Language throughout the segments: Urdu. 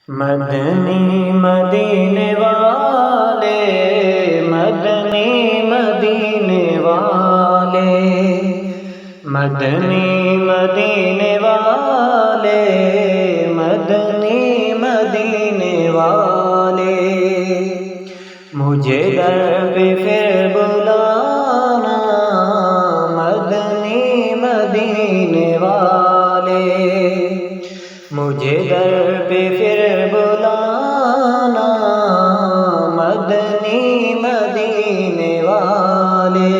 مدنی مدینے والے، مدنی مدینے والے، مدنی مدینے والے، مدنی مدینے والے، مجھے در پہ پھر بلانا مدنی مدینے والے، مجھے در پہ پھر بلانا مدنی مدینے والے،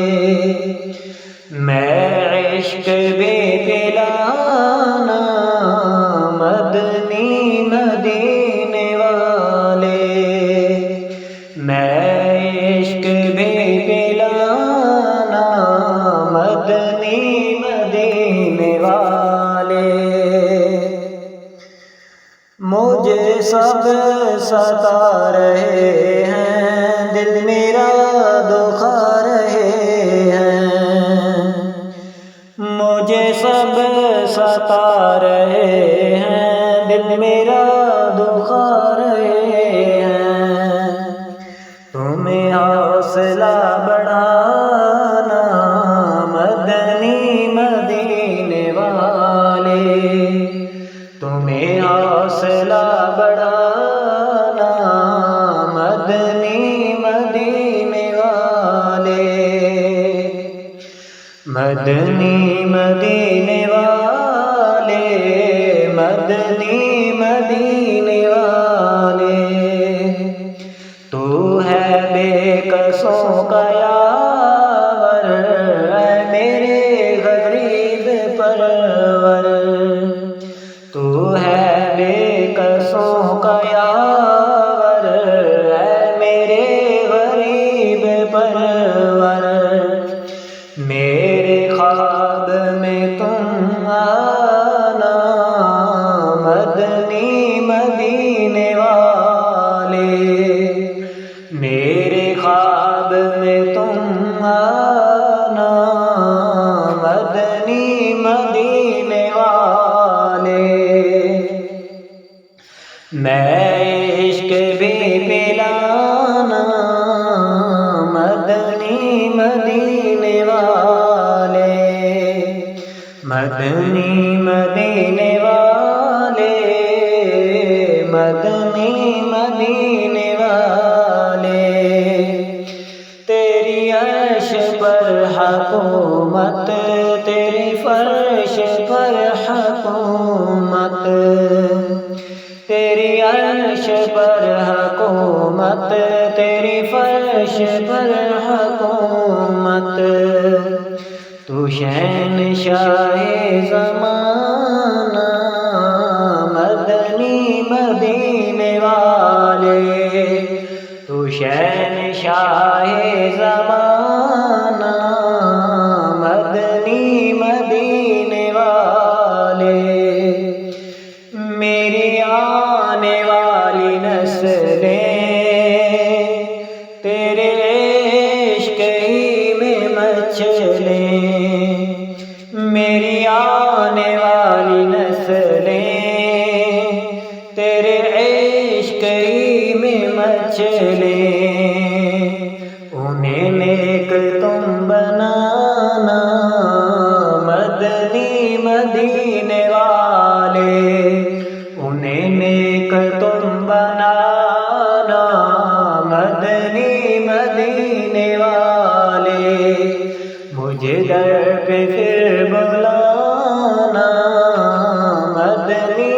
میں عشق بھی پلانا مدنی مدینے والے، میں عشق بھی پلانا مدنی مدینے والے، مجھے سب ستا رہے ہیں، دل میرا دکھا رہے ہیں، مجھے سب ستا رہے ہیں، دل میرا دکھا رہے ہیں، تمہیں حوصلہ بڑھانا مدنی مدینے والے، تمہیں حوصلہ بڑھانا مدنی مدینے والے، مدنی مدینے والے، مدنی مدینے والے، تو ہے بے کسوں کا یاور، اے میرے غریب پرور، تو ہے بے کسوں کا یاور، اے میرے غریب پرور، میرے خواب میں تم آنا مدنی مدینے والے، میرے خواب میں تم آنا مدنی مدینے والے، میں عشق بھی پلانا مدنی مدینے والے، مدنی مدینے والے، مدنی مدینے والے، تیری عرش پر حکومت، تیری فرش پر حکومت، تیری عرش پر حکومت، تیری فرش پر حکومت، تو شہنشاہ زمانہ مدنی مدینے والے، تو شہنشاہ زمانہ مدنی مدینے والے، میری آنے والی نسلیں تیرے عشق ہی میں مچلیں، میری آنے والی نسلیں تیرے عشق ہی میں مچلیں، انہیں نیک تم بنانا مدنی مدینے والے، انہیں نیک تم بنانا مدنی مدینے والے، مجھے در پہ پھر بلانا مدنی